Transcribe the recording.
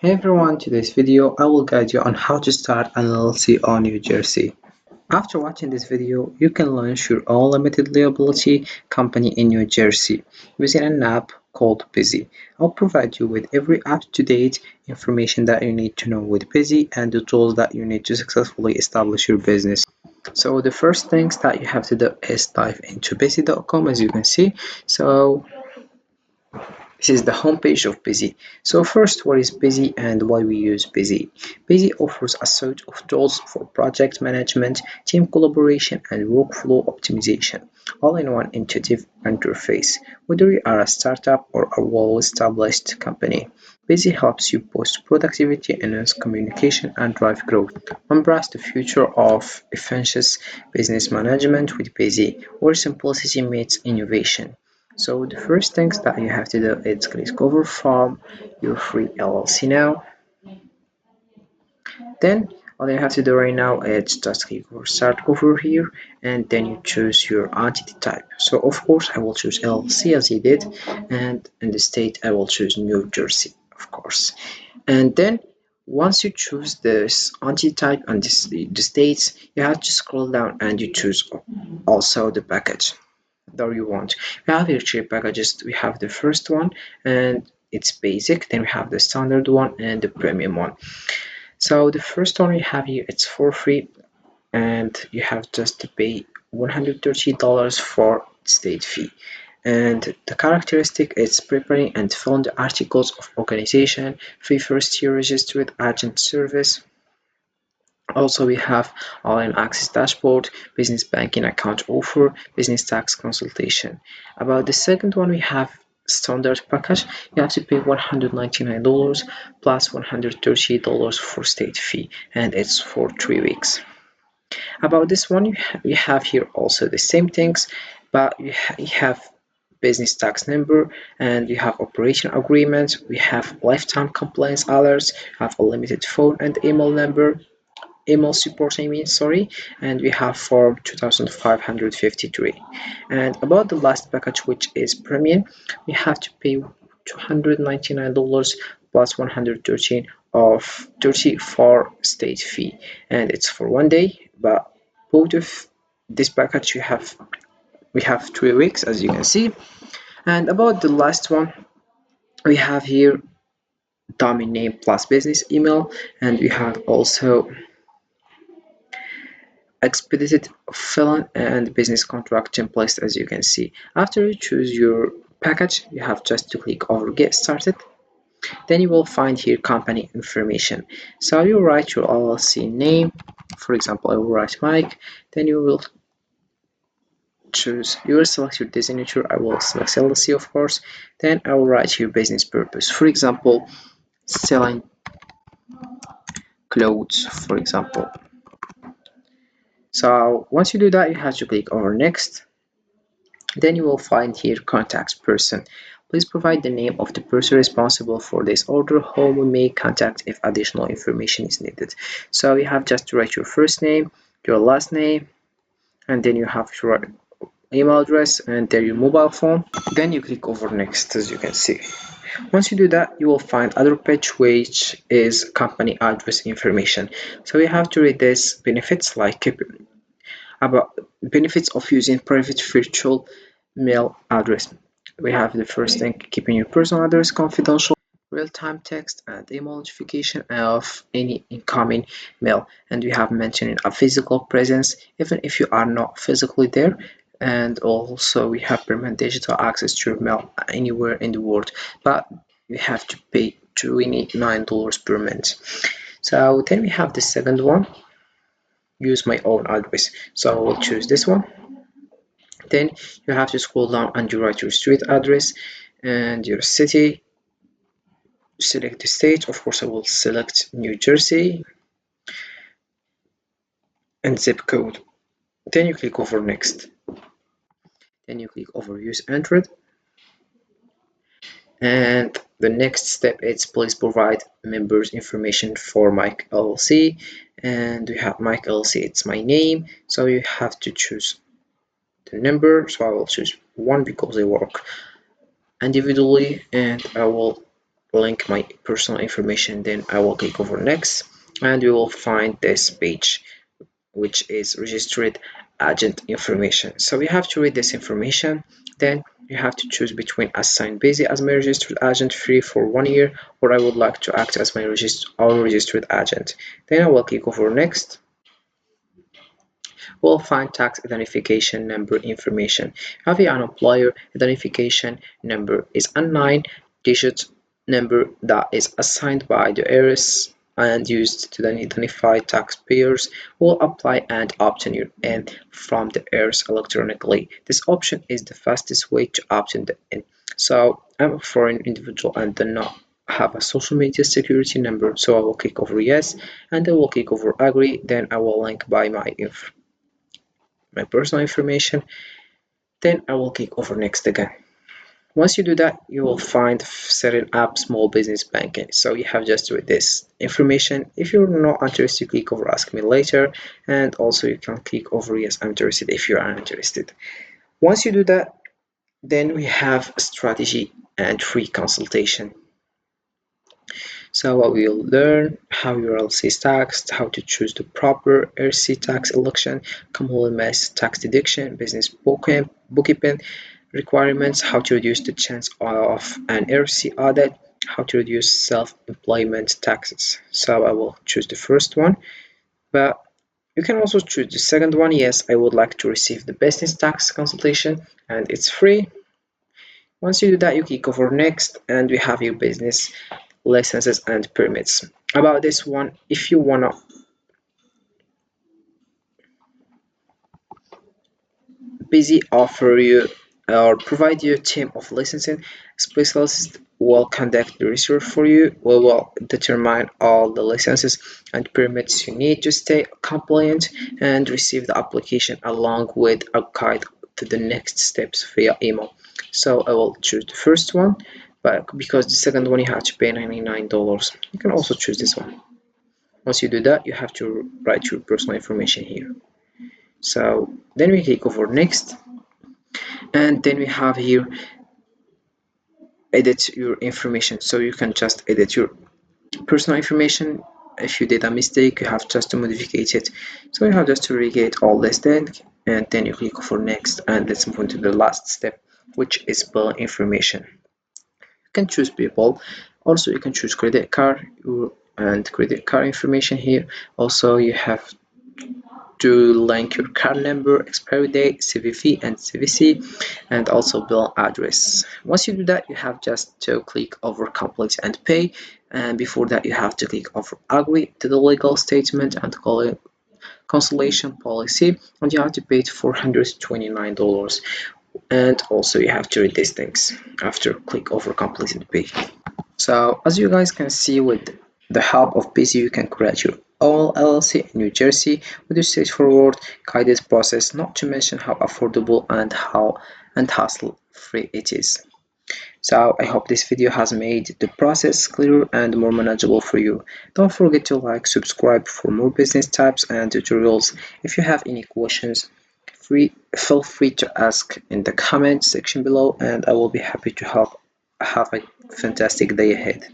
Hey everyone, today's video I will guide you on how to start an LLC on New Jersey. After watching this video, you can launch your own limited liability company in New Jersey using an app called Busy. I'll provide you with every up-to-date information that you need to know with Busy and the tools that you need to successfully establish your business. So the first things that you have to do is dive into busy.com as you can see. So this is the homepage of Busy. So first, what is Busy and why we use Busy? Busy offers a suite of tools for project management, team collaboration, and workflow optimization, all in one intuitive interface. Whether you are a startup or a well-established company, Busy helps you boost productivity, enhance communication, and drive growth. Embrace the future of efficient business management with Busy, where simplicity meets innovation. So the first things that you have to do is click over from your free LLC now. Then all you have to do right now is just click over start over here and then you choose your entity type. So of course I will choose LLC as I did, and in the state I will choose New Jersey, of course. And then once you choose this entity type and the states, you have to scroll down and you choose also the package that you want. We have here three packages. We have the first one and it's basic, then we have the standard one and the premium one. So the first one we have here, it's for free and you have just to pay $130 for state fee. And the characteristic is preparing and filling the articles of organization, free first year registered agent service. Also, we have all-in access dashboard, business banking account offer, business tax consultation. About the second one, we have standard package. You have to pay $199 plus $130 for state fee, and it's for 3 weeks. About this one, we have here also the same things, but you have business tax number and you have operation agreement. We have lifetime compliance alerts, have a limited phone and email number, email support sorry, and we have form 2553. And about the last package, which is premium, we have to pay $299 plus 113 of 30 for state fee, and it's for 1 day. But both of this package we have 3 weeks as you can see. And about the last one, we have here domain name plus business email, and we have also expedited fill and business contract templates as you can see. After you choose your package, you have just to click over get started. Then you will find here company information. So you write your LLC name. For example, I will write Mike. Then you will select your designature. I will select LLC, of course. Then I will write your business purpose. For example, selling clothes, for example. So once you do that, you have to click over next. Then you will find here contact person. Please provide the name of the person responsible for this order whom we may contact if additional information is needed. So you have just to write your first name, your last name, and then you have to write email address and then your mobile phone. Then you click over next as you can see. Once you do that, you will find other page which is company address information. So you have to read this benefits like about benefits of using private virtual mail address. We have the first thing, keeping your personal address confidential, real-time text and email notification of any incoming mail, and we have mentioned a physical presence even if you are not physically there, and also we have permanent digital access to your mail anywhere in the world, but you have to pay $29 per month. So then we have the second one, use my own address. So I will choose this one. Then you have to scroll down and you write your street address and your city. Select the state. Of course, I will select New Jersey and zip code. Then you click over next. Then you click over use Android. And the next step is please provide members information for Mike LLC. And we have Mike LLC, it's my name. So you have to choose the number. So I will choose 1 because I work individually, and I will link my personal information, then I will click over next, and we will find this page, which is registered agent information. So you have to read this information, then you have to choose between assign busy as my registered agent free for 1 year, or I would like to act as my registered agent. Then I will click over next. We'll find tax identification number information. Having an employer identification number is a 9-digit number that is assigned by the IRS and used to then identify taxpayers who will apply and obtain your N from the IRS electronically. This option is the fastest way to obtain the N. So I'm a foreign individual and do not have a social media security number, so I will click over yes, and I will click over agree. Then I will link by my personal information, then I will click over next again. Once you do that, you will find setting up small business banking. So you have just to read this information. If you're not interested, click over ask me later, and also you can click over yes I'm interested if you are interested. Once you do that, then we have strategy and free consultation. So we will learn how your LLC is taxed, how to choose the proper LLC tax election, common mass tax deduction, business bookkeeping requirements, how to reduce the chance of an LLC audit, how to reduce self-employment taxes. So I will choose the first one, but you can also choose the second one. Yes, I would like to receive the business tax consultation, and it's free. Once you do that, you click over next, and we have your business licenses and permits. About this one, if you wanna busy offer you or provide you a team of licensing specialists will conduct the research for you. We will determine all the licenses and permits you need to stay compliant and receive the application along with a guide to the next steps via email. So I will choose the first one, but because the second one you have to pay $99, you can also choose this one. Once you do that, you have to write your personal information here. So then we click over next, and then we have here edit your information. So you can just edit your personal information. If you did a mistake, you have just to modify it. So you have just to recreate all this then, and then you click over next, and let's move on to the last step, which is bill information. You can choose people. Also you can choose credit card and credit card information here. Also you have to link your card number, expiry date, CVV and CVC, and also bill address. Once you do that, you have just to click over complete and pay, and before that you have to click over agree to the legal statement and cancellation policy, and you have to pay $429, and also you have to read these things after click over complete and pay. So as you guys can see, with the help of PC, you can create your own LLC in New Jersey with a straightforward guided process, not to mention how affordable and hassle-free it is. So I hope this video has made the process clearer and more manageable for you. Don't forget to like, subscribe for more business tips and tutorials. If you have any questions, feel free to ask in the comment section below, and I will be happy to help. Have a fantastic day ahead.